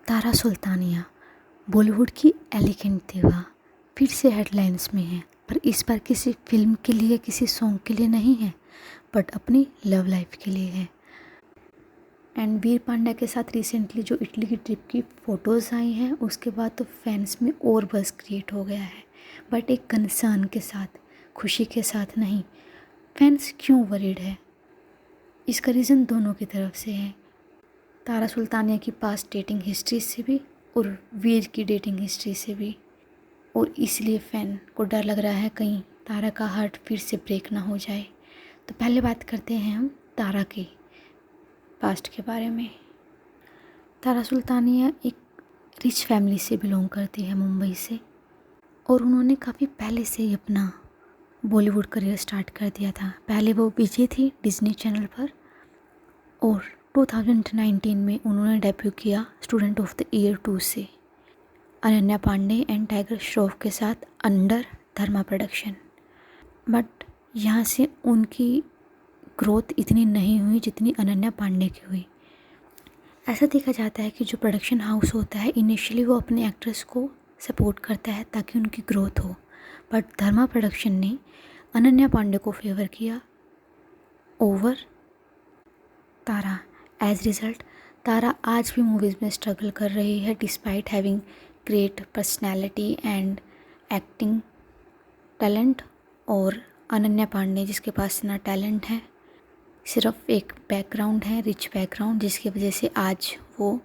तारा सुल्तानिया बॉलीवुड की एलिगेंट दिवा फिर से हेडलाइंस में है, पर इस बार किसी फिल्म के लिए, किसी सॉन्ग के लिए नहीं है, बट अपनी लव लाइफ के लिए है। एंड वीर पांड्या के साथ रिसेंटली जो इटली की ट्रिप की फ़ोटोज़ आई हैं, उसके बाद तो फैंस में और बज़ क्रिएट हो गया है, बट एक कंसर्न के साथ, खुशी के साथ नहीं। फैंस क्यों वरीड है? इसका रीज़न दोनों की तरफ से है, तारा सुल्तानिया की पास्ट डेटिंग हिस्ट्री से भी और वीर की डेटिंग हिस्ट्री से भी। और इसलिए फ़ैन को डर लग रहा है कहीं तारा का हार्ट फिर से ब्रेक ना हो जाए। तो पहले बात करते हैं हम तारा की पास्ट के बारे में। तारा सुल्तानिया एक रिच फैमिली से बिलोंग करती है, मुंबई से, और उन्होंने काफ़ी पहले से ही अपना बॉलीवुड करियर स्टार्ट कर दिया था। पहले वो विजय थी डिज्नी चैनल पर, और 2019 में उन्होंने डेब्यू किया स्टूडेंट ऑफ द ईयर 2 से अनन्या पांडे एंड टाइगर श्रॉफ के साथ अंडर धर्मा प्रोडक्शन। बट यहाँ से उनकी ग्रोथ इतनी नहीं हुई जितनी अनन्या पांडे की हुई। ऐसा देखा जाता है कि जो प्रोडक्शन हाउस होता है, इनिशियली वो अपने एक्ट्रेस को सपोर्ट करता है ताकि उनकी ग्रोथ हो, बट धर्मा प्रोडक्शन ने अनन्या पांडे को फेवर किया ओवर तारा। एज रिज़ल्ट तारा आज भी मूवीज़ में स्ट्रगल कर रही है, despite having great personality and acting talent. और अनन्या पांडे जिसके पास ना टैलेंट है, सिर्फ एक बैकग्राउंड है, रिच बैकग्राउंड, जिसकी वजह से आज वो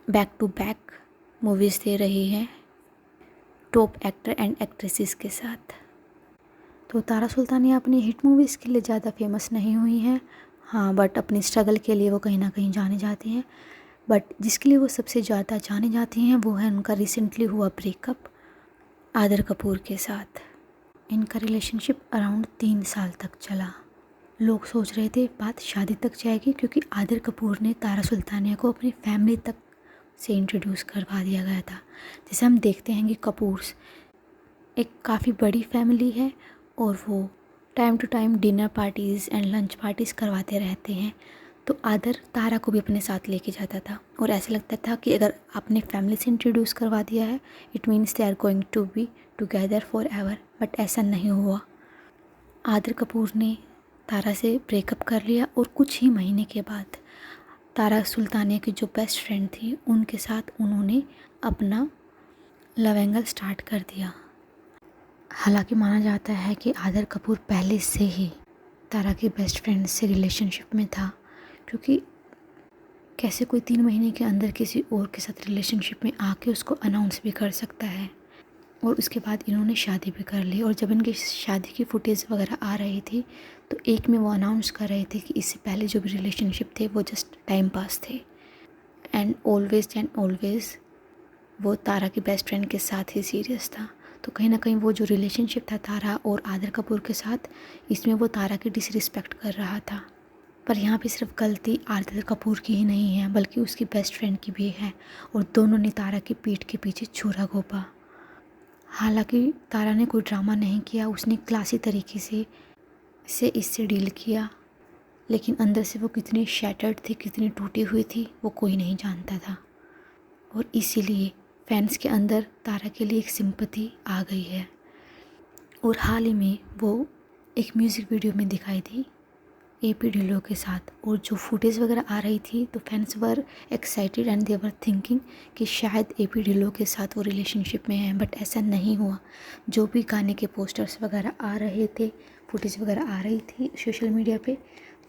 बैक टू बैक मूवीज़ दे रही है टॉप एक्टर एंड एक्ट्रेसेस के साथ। तो तारा सुल्तानिया अपनी हिट मूवीज़ के लिए ज़्यादा फेमस नहीं हुई हैं, हाँ, बट अपनी स्ट्रगल के लिए वो कहीं ना कहीं जाने जाती हैं। बट जिसके लिए वो सबसे ज़्यादा जाने जाती हैं वो है उनका रिसेंटली हुआ ब्रेकअप आदिर कपूर के साथ। इनका रिलेशनशिप अराउंड 3 साल तक चला। लोग सोच रहे थे बात शादी तक जाएगी, क्योंकि आदिर कपूर ने तारा सुल्तानिया को अपनी फैमिली तक से इंट्रोड्यूस करवा दिया गया था। जैसे हम देखते हैं कि कपूर्स एक काफ़ी बड़ी फैमिली है और वो time to time dinner parties and lunch parties करवाते रहते हैं। तो आदर तारा को भी अपने साथ लेके जाता था, और ऐसा लगता था कि अगर आपने फैमिली से इंट्रोड्यूस करवा दिया है, it means they are going to be together for ever. But ऐसा नहीं हुआ। आदिर कपूर ने तारा से ब्रेकअप कर लिया, और कुछ ही महीने के बाद तारा सुल्तानिया की जो बेस्ट फ्रेंड थी उनके साथ उन्होंने अपना लव एंगल स्टार्ट कर दिया। हालांकि माना जाता है कि आदिर कपूर पहले से ही तारा की बेस्ट फ्रेंड से रिलेशनशिप में था, क्योंकि कैसे कोई 3 महीने के अंदर किसी और के साथ रिलेशनशिप में आके उसको अनाउंस भी कर सकता है। और उसके बाद इन्होंने शादी भी कर ली, और जब इनकी शादी की फुटेज वगैरह आ रही थी तो एक में वो अनाउंस कर रहे थे कि इससे पहले जो भी रिलेशनशिप थे वो जस्ट टाइम पास थे, एंड ऑलवेज़ वो तारा की बेस्ट फ्रेंड के साथ ही सीरियस था। तो कहीं ना कहीं वो जो रिलेशनशिप था तारा और आदिर कपूर के साथ, इसमें वो तारा की डिसरिस्पेक्ट कर रहा था। पर यहाँ पे सिर्फ गलती आदिर कपूर की ही नहीं है, बल्कि उसकी बेस्ट फ्रेंड की भी है, और दोनों ने तारा की पीठ के पीछे छुरा घोंपा। हालांकि तारा ने कोई ड्रामा नहीं किया, उसने क्लासी तरीके से इससे डील किया, लेकिन अंदर से वो कितनी शैटर्ड थी, कितनी टूटी हुई थी, वो कोई नहीं जानता था। और इसीलिए फैंस के अंदर तारा के लिए एक सिंपैथी आ गई है। और हाल ही में वो एक म्यूज़िक वीडियो में दिखाई थी एपी ढिल्लों के साथ, और जो फुटेज वगैरह आ रही थी तो fans were excited and they were thinking कि शायद एपी ढिल्लों के साथ वो रिलेशनशिप में है, बट ऐसा नहीं हुआ। जो भी गाने के पोस्टर्स वगैरह आ रहे थे, फुटेज वगैरह आ रही थी सोशल मीडिया पे,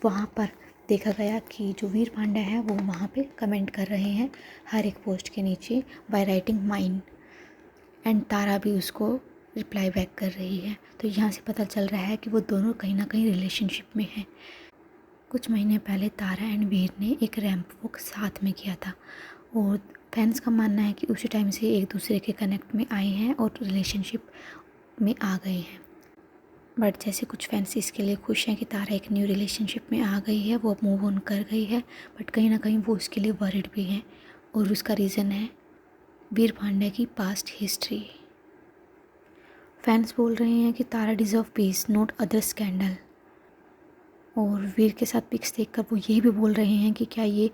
वहाँ पर देखा गया कि जो वीर पांड्या है वो वहाँ पे कमेंट कर रहे हैं हर एक पोस्ट के नीचे बाय राइटिंग माइन, एंड तारा भी उसको रिप्लाई बैक कर रही है। तो यहाँ से पता चल रहा है कि वो दोनों कहीं ना कहीं रिलेशनशिप में हैं। कुछ महीने पहले तारा एंड वीर ने एक रैंप वॉक साथ में किया था, और फैंस का मानना है कि उसी टाइम से एक दूसरे के कनेक्ट में आए हैं और रिलेशनशिप में आ गए हैं। बट जैसे कुछ फैंस इसके लिए खुश हैं कि तारा एक न्यू रिलेशनशिप में आ गई है, वो अब मूव ऑन कर गई है, बट कहीं ना कहीं वो उसके लिए वरिड भी हैं, और उसका रीज़न है वीर पांड्या की पास्ट हिस्ट्री। फैंस बोल रहे हैं कि Tara deserve peace, not other scandal. और वीर के साथ पिक्स देखकर वो ये भी बोल रहे हैं कि क्या ये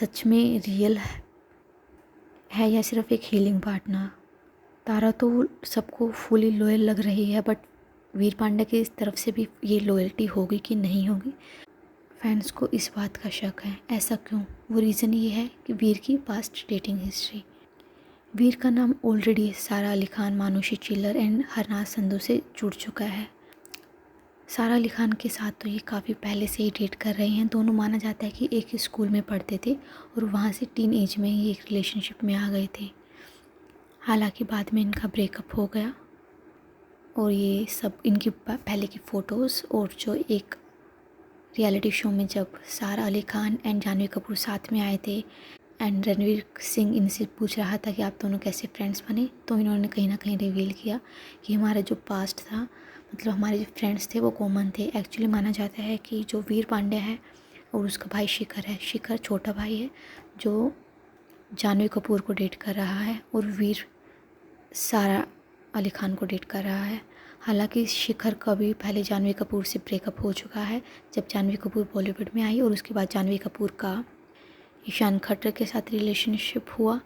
सच में रियल है, है या सिर्फ एक हीलिंग पार्टनर। तारा तो सबको फुली लॉयल लग रही है, बट वीर पांड्या की तरफ से भी ये लॉयल्टी होगी कि नहीं होगी, फैंस को इस बात का शक है। ऐसा क्यों? वो रीज़न ये है कि वीर की पास्ट डेटिंग हिस्ट्री। वीर का नाम ऑलरेडी सारा अली खान, मानुषी चिल्लर एंड हरनाज संधू से जुड़ चुका है। सारा अली खान के साथ तो ये काफ़ी पहले से ही डेट कर रहे हैं। दोनों माना जाता है कि एक ही स्कूल में पढ़ते थे और वहाँ से टीन एज में ही एक रिलेशनशिप में आ गए थे। हालांकि बाद में इनका ब्रेकअप हो गया और ये सब इनकी पहले की फ़ोटोज़ और जो एक रियलिटी शो में जब सारा अली खान एंड जानवी कपूर साथ में आए थे एंड रणवीर सिंह इनसे पूछ रहा था कि आप दोनों कैसे फ्रेंड्स बने, तो इन्होंने कहीं ना कहीं रिवील किया कि हमारा जो पास्ट था, मतलब हमारे जो फ्रेंड्स थे वो कॉमन थे। एक्चुअली माना जाता है कि जो वीर पांड्या है और उसका भाई शिखर है, शिखर छोटा भाई है जो जानवी कपूर को डेट कर रहा है और वीर सारा अली खान को डेट कर रहा है। हालांकि शिखर का भी पहले जानवी कपूर से ब्रेकअप हो चुका है जब जानवी कपूर बॉलीवुड में आई, और उसके बाद जानवी कपूर का ईशान खट्टर के साथ रिलेशनशिप हुआ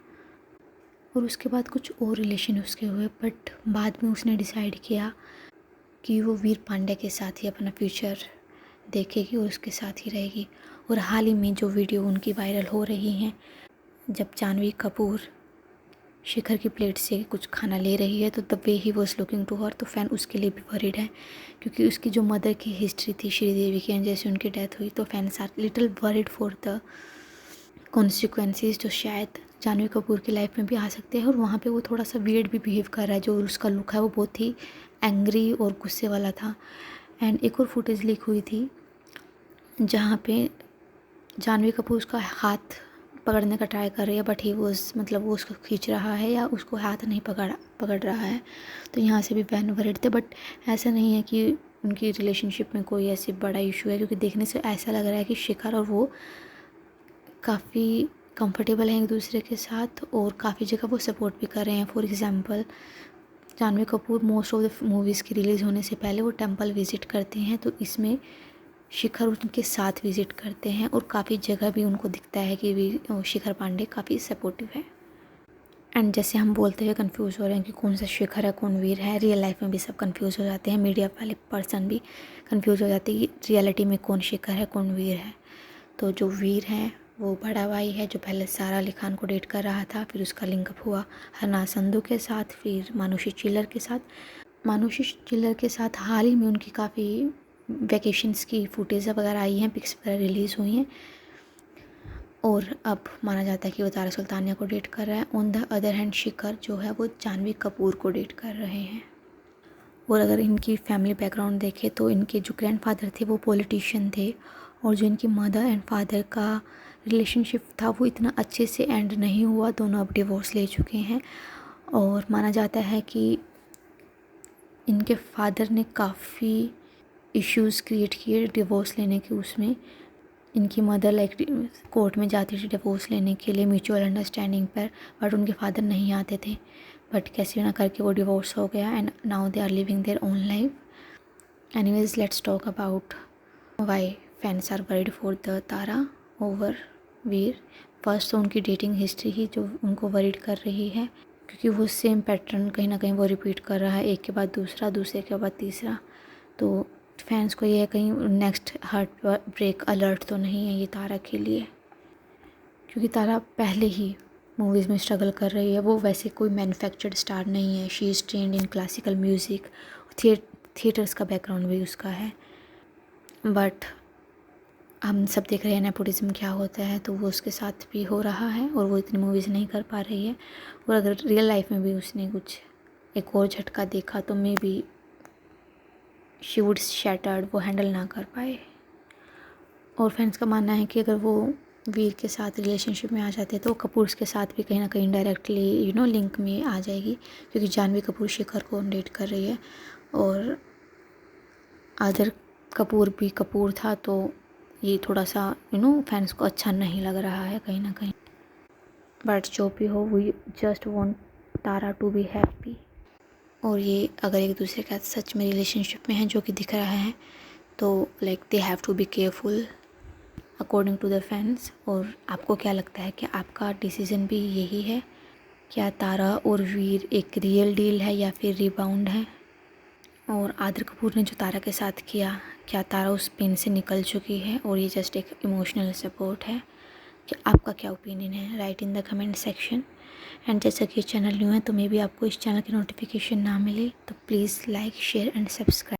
और उसके बाद कुछ और रिलेशन उसके हुए, बट बाद में उसने डिसाइड किया कि वो वीर पांड्या के साथ ही अपना फ्यूचर देखेगी और उसके साथ ही रहेगी। और हाल ही में जो वीडियो उनकी वायरल हो रही हैं, जब जानवी कपूर शिखर की प्लेट से कुछ खाना ले रही है तो the way he was looking to her, तो फ़ैन उसके लिए भी वरीड है क्योंकि उसकी जो मदर की हिस्ट्री थी श्रीदेवी की, जैसे उनकी डेथ हुई तो fans are little worried for the consequences जो शायद जानवी कपूर की लाइफ में भी आ सकते हैं। और वहाँ पे वो थोड़ा सा वियर्ड भी बिहेव कर रहा है, जो उसका लुक है वो बहुत ही एंग्री और गुस्से वाला था। एंड एक और फुटेज लीक हुई थी जहाँ पे जानवी कपूर उसका हाथ पकड़ने का ट्राई कर रही है, बट ही मतलब वो उसको खींच रहा है या उसको हाथ नहीं पकड़ रहा है, तो यहाँ से भी फैन वरीड थे। बट ऐसा नहीं है कि उनकी रिलेशनशिप में कोई ऐसी बड़ा इशू है, क्योंकि देखने से ऐसा लग रहा है कि शिखर और वो काफ़ी कंफर्टेबल हैं एक दूसरे के साथ और काफ़ी जगह वो सपोर्ट भी कर रहे हैं। For example Janhvi Kapoor most of the movies की रिलीज़ होने से पहले वो टेंपल विज़िट करते हैं, तो इसमें शिखर उनके साथ विज़िट करते हैं और काफ़ी जगह भी उनको दिखता है कि शिखर पांडे काफ़ी सपोर्टिव है। एंड जैसे हम बोलते हुए कंफ्यूज हो रहे हैं कि कौन सा शिखर है कौन वीर है, रियल लाइफ में भी सब कंफ्यूज हो जाते हैं, मीडिया वाले पर्सन भी कंफ्यूज हो जाते हैं कि रियलिटी में कौन शिखर है कौन वीर है। तो जो वीर है वो बड़ा भाई है जो पहले सारा अली खान को डेट कर रहा था, फिर उसका लिंकअप हुआ हरनाज संधू के साथ, फिर मानुषी चिल्लर के साथ। मानुषी चिल्लर के साथ हाल ही में उनकी काफ़ी वैकेशंस की फुटेज वगैरह आई हैं, पिक्स वगैरह रिलीज़ हुई हैं और अब माना जाता है कि वो तारा सुल्तानिया को डेट कर रहा है। ऑन द अदर हैंड शिखर जो है वो जानवी कपूर को डेट कर रहे हैं। और अगर इनकी फैमिली बैकग्राउंड देखें तो इनके जो ग्रैंडफादर थे वो पॉलिटिशियन थे और जो इनकी मदर एंड फादर का रिलेशनशिप था वो इतना अच्छे से एंड नहीं हुआ, दोनों अब डिवोर्स ले चुके हैं। और माना जाता है कि इनके फादर ने काफ़ी इश्यूज़ क्रिएट किए डिवोर्स लेने के उसमें। इनकी मदर लाइक कोर्ट में जाती थी डिवोर्स लेने के लिए म्यूचुअल अंडरस्टैंडिंग पर, बट उनके फादर नहीं आते थे, बट कैसे ना करके वो डिवोर्स हो गया and now they are living their own life. Anyways let's talk about why fans are worried for the Tara over Veer. First तो उनकी डेटिंग हिस्ट्री ही जो उनको वरीड कर रही है, क्योंकि वो सेम पैटर्न कहीं ना कहीं वो रिपीट कर रहा है, एक के बाद दूसरा, दूसरे के बाद तीसरा। तो फैंस को ये है कहीं नेक्स्ट हार्ट ब्रेक अलर्ट तो नहीं है ये तारा के लिए, क्योंकि तारा पहले ही मूवीज़ में स्ट्रगल कर रही है। वो वैसे कोई मैन्युफैक्चर्ड स्टार नहीं है, she is trend in classical music, theatres का बैकग्राउंड भी उसका है। बट हम सब देख रहे हैं नेपोटिज्म क्या होता है, तो वो उसके साथ भी हो रहा है और वो इतनी मूवीज़ नहीं कर पा रही है। और अगर रियल लाइफ में भी उसने कुछ एक और झटका देखा तो may be she would shattered, वो हैंडल ना कर पाए। और फैंस का मानना है कि अगर वो वीर के साथ रिलेशनशिप में आ जाते तो कपूर्स के साथ भी कहीं ना कहीं डायरेक्टली लिंक में आ जाएगी, क्योंकि जानवी कपूर शिखर को डेट कर रही है और आदर कपूर भी कपूर था, तो ये थोड़ा सा फैंस को अच्छा नहीं लग रहा है कहीं ना कहीं। बट जो भी हो we just want Tara to be happy. और ये अगर एक दूसरे के साथ सच में रिलेशनशिप में है जो कि दिख रहा है, तो like they have to be careful according to the fans. और आपको क्या लगता है कि आपका डिसीज़न भी यही है क्या तारा और वीर एक रियल डील है या फिर रिबाउंड है? और आदित्य कपूर ने जो तारा के साथ किया, क्या तारा उस पेन से निकल चुकी है और ये जस्ट एक इमोशनल सपोर्ट है? कि आपका क्या ओपिनियन है? Right in the comment section. And जैसा कि चैनल न्यू है तो मे बी आपको इस चैनल की नोटिफिकेशन ना मिले तो please like share and subscribe.